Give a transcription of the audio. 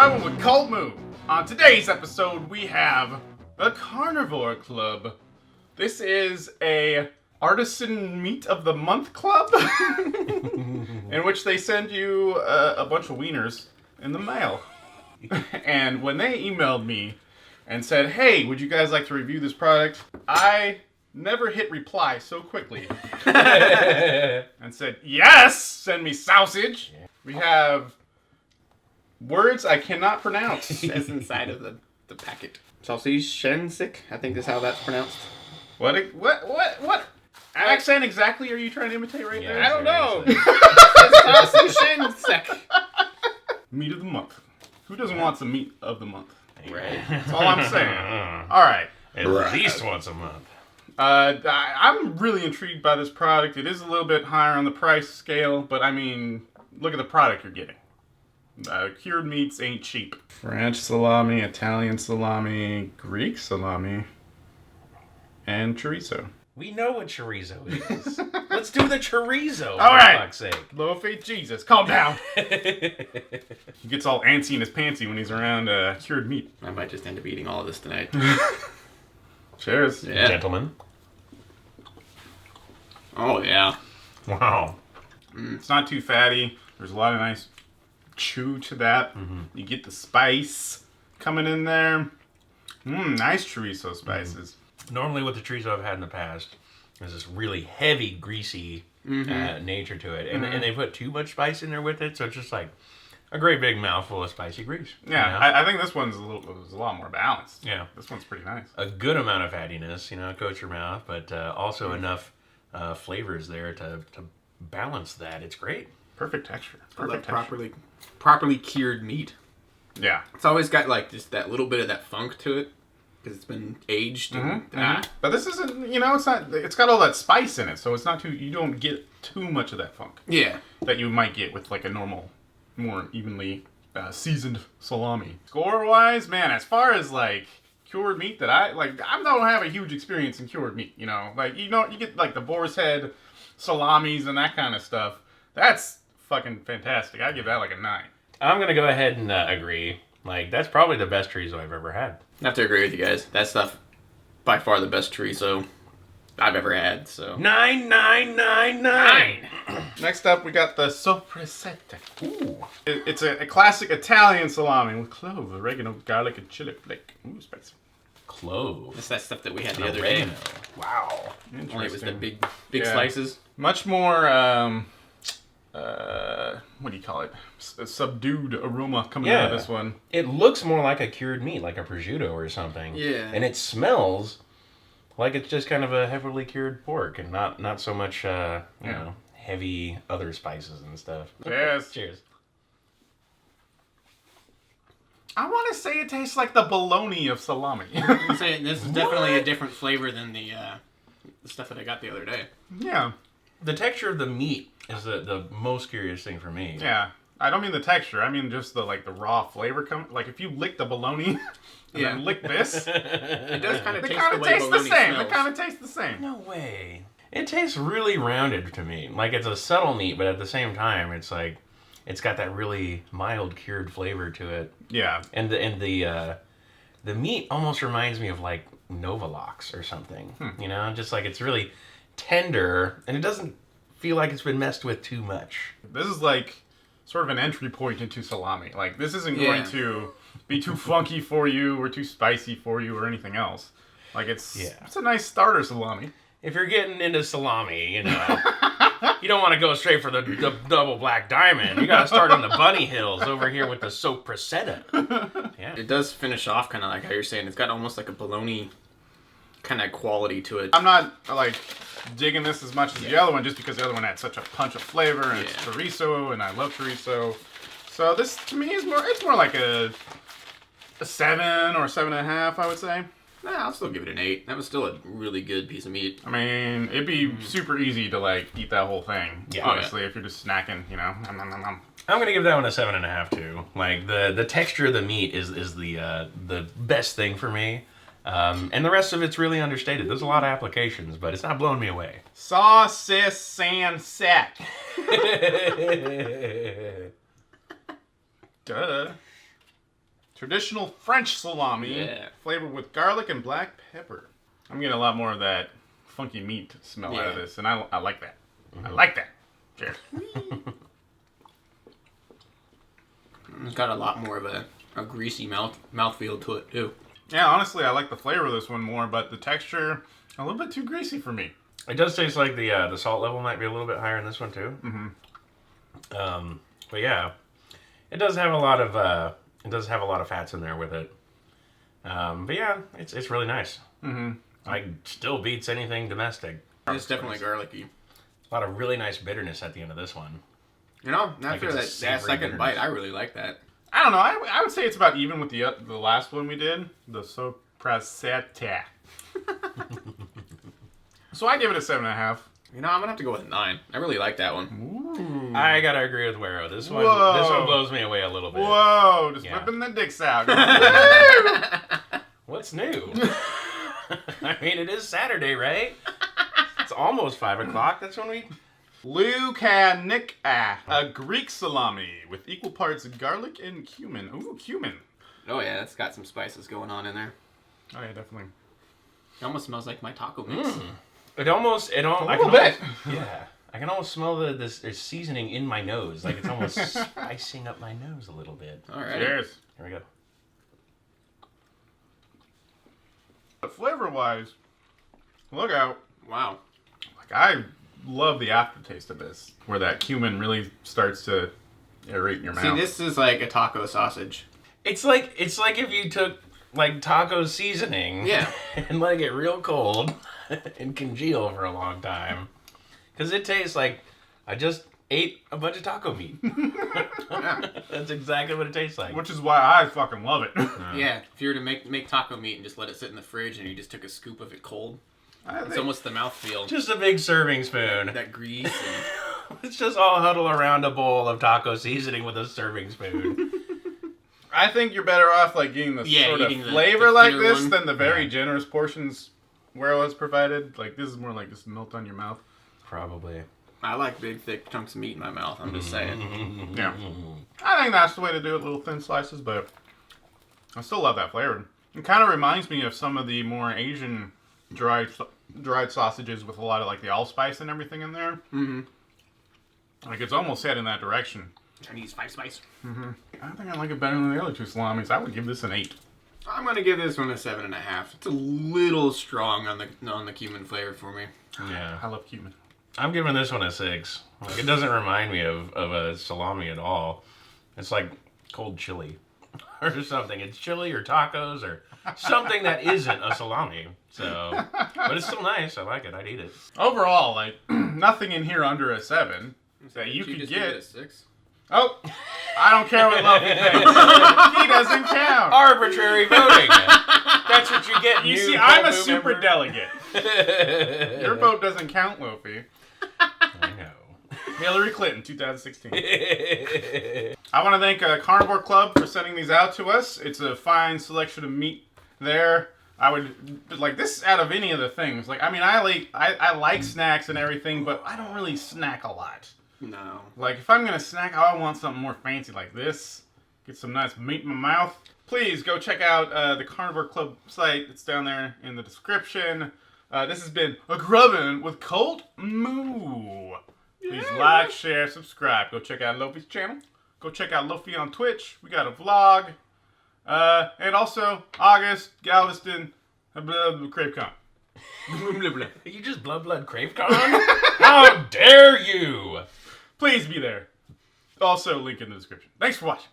Grubbin with CultMoo. On today's episode, we have the Carnivore Club. This is a Artisan Meat of the Month club, in which they send you a bunch of wieners in the mail. And when they emailed me and said, "Hey, would you guys like to review this product?" I never hit reply so quickly. And said, "Yes, send me sausage." We have words I cannot pronounce. That's inside of the packet. Sausage Shensik, I think is how that's pronounced. What accent exactly are you trying to imitate right there? I don't know. Sausage Shensik. Meat of the month. Who doesn't want some meat of the month? Right. That's all I'm saying. All right. At least once a month. I'm really intrigued by this product. It is a little bit higher on the price scale, but I mean, look at the product you're getting. Cured meats ain't cheap. French salami, Italian salami, Greek salami, and chorizo. We know what chorizo is. Let's do the chorizo, All right. for fuck's sake. Loafy, Jesus, calm down. He gets all antsy in his pantsy when he's around cured meat. I might just end up eating all of this tonight. Cheers. Yeah. Gentlemen. Oh, yeah. Wow. It's not too fatty. There's a lot of nice chew to that. You get the spice coming in there. Nice chorizo spices. Normally with the chorizo I've had in the past, there's this really heavy, greasy nature to it. And they put too much spice in there with it, so it's just like a great big mouthful of spicy grease. Yeah, you know? I think this one's a lot more balanced. Yeah. This one's pretty nice. A good amount of fattiness, coats your mouth, but also enough flavors there to balance that. It's great. Perfect texture. I like Perfect texture. properly cured meat. Yeah. It's always got like just that little bit of that funk to it because it's been aged. But this isn't, it's not, it's got all that spice in it, so it's not too, you don't get too much of that funk. Yeah. That you might get with like a normal, more evenly seasoned salami. Score-wise, man, as far as like cured meat that I don't have a huge experience in cured meat, you get like the boar's head salamis and that kind of stuff. That's fucking fantastic. I give that like a 9. I'm going to go ahead and agree. Like, that's probably the best chorizo I've ever had. I have to agree with you guys. That stuff, by far the best chorizo I've ever had. So 9. Next up, we got the sopressata. Ooh. It's a classic Italian salami with clove, oregano, garlic, and chili flake. Ooh, spicy. Clove. that's that stuff that we had the other day. Wow. Only it was the big slices. Much more, what do you call it? A subdued aroma coming out of this one. It looks more like a cured meat, like a prosciutto or something. Yeah. And it smells like it's just kind of a heavily cured pork and not so much, heavy other spices and stuff. Cheers. Cheers. I want to say it tastes like the bologna of salami. I'm saying this is definitely a different flavor than the stuff that I got the other day. Yeah. The texture of the meat is the most curious thing for me. Yeah. I don't mean the texture. I mean just the raw flavor. Like if you lick the bologna and then lick this, It does kind of they taste kind the of way taste the bologna same. smells. They kind of taste the same. No way. It tastes really rounded to me. Like it's a subtle meat, but at the same time, it's like it's got that really mild cured flavor to it. Yeah. And the meat almost reminds me of like Novalox or something. Just like it's really tender and it doesn't feel like it's been messed with too much. This is like sort of an entry point into salami. Like this isn't going to be too funky for you or too spicy for you or anything else. Like it's a nice starter salami. If you're getting into salami, you don't want to go straight for the double black diamond. You got to start on the bunny hills over here with the sopressata. Yeah. It does finish off kind of like how you're saying. It's got almost like a bologna kind of quality to it. I'm not like digging this as much as the other one just because the other one had such a punch of flavor and it's chorizo and I love chorizo. So this to me is more like a 7 or 7.5, I would say. Nah, I'll still give it an 8. That was still a really good piece of meat. I mean, it'd be super easy to like eat that whole thing. Yeah. Honestly, if you're just snacking, Nom, nom, nom, nom. I'm gonna give that one a 7.5 too. Like the texture of the meat is the best thing for me. And the rest of it's really understated. There's a lot of applications, but it's not blowing me away. Saucis San Sack. Duh. Traditional French salami, Yeah. flavored with garlic and black pepper. I'm getting a lot more of that funky meat smell out of this, and I like that. I like that. Cheers. It's got a lot more of a greasy mouthfeel to it, too. Yeah, honestly, I like the flavor of this one more, but the texture, a little bit too greasy for me. It does taste like the salt level might be a little bit higher in this one too. Mm-hmm. But yeah, it does have a lot of fats in there with it. But yeah, it's really nice. Mm-hmm. Like still beats anything domestic. It's definitely garlicky. A lot of really nice bitterness at the end of this one. You know, after it's a that savory second bitterness. bite, I really like that. I don't know. I would say it's about even with the last one we did, the soprasata. So I give it a 7.5. You know, I'm gonna have to go with 9. I really like that one. Ooh. I gotta agree with Wero. This one blows me away a little bit. Whoa! Just Yeah. whipping the dicks out. What's new? I mean, it is Saturday, right? It's almost 5 o'clock. That's when we... Lucanica, a Greek salami with equal parts garlic and cumin. Ooh, cumin. Oh yeah, it's got some spices going on in there. Oh yeah, definitely. It almost smells like my taco mix. It almost... A little bit. Yeah. I can almost smell this seasoning in my nose. Like it's almost spicing up my nose a little bit. All right. Cheers. Here we go. But flavor-wise, look out. Wow. Like I love the aftertaste of this, where that cumin really starts to aerate in your mouth. See, this is like a taco sausage. It's like if you took like taco seasoning, Yeah. and let it get real cold and congeal for a long time, because it tastes like I just ate a bunch of taco meat. That's exactly what it tastes like. Which is why I fucking love it. Yeah. If you were to make taco meat and just let it sit in the fridge and you just took a scoop of it cold, it's almost the mouthfeel. Just a big serving spoon. That grease. And... It's just all huddle around a bowl of taco seasoning with a serving spoon. I think you're better off like getting the sort of eating flavor the like thinner this one. than the very generous portions where it was provided. Like this is more like just melt on your mouth. Probably. I like big, thick chunks of meat in my mouth. I'm just saying. Yeah. I think that's the way to do it, little thin slices, but I still love that flavor. It kind of reminds me of some of the more Asian dried sausages with a lot of like the allspice and everything in there. Mm-hmm. Like it's almost heading that direction. Chinese 5 spice. I think I like it better than the other two salamis. I would give this an 8. I'm gonna give this one a 7.5. It's a little strong on the cumin flavor for me. Yeah. I love cumin. I'm giving this one a 6. Like it doesn't remind me of a salami at all. It's like cold chili or something. It's chili or tacos or something that isn't a salami. So, but it's still nice. I like it. I'd eat it. Overall, like nothing in here under a 7 that you could just get. give it a 6? Oh, I don't care what Loafy thinks. He doesn't count. Arbitrary voting. That's what you get. You new see, I'm a CultMoo super member. delegate. Your vote doesn't count, Loafy. I know. Hillary Clinton, 2016. I want to thank Carnivore Club for sending these out to us. It's a fine selection of meat there. I would like this out of any of the things. Like, I mean, I like snacks and everything, but I don't really snack a lot. No. Like, if I'm gonna snack, I want something more fancy like this. Get some nice meat in my mouth. Please go check out the Carnivore Club site. It's down there in the description. This has been a Grubbin with CultMoo. Please like, share, subscribe. Go check out Loafy's channel. Go check out Loafy on Twitch. We got a vlog. And also, August, Galveston, CraveCon. You just blood CraveCon? How dare you! Please be there. Also, link in the description. Thanks for watching.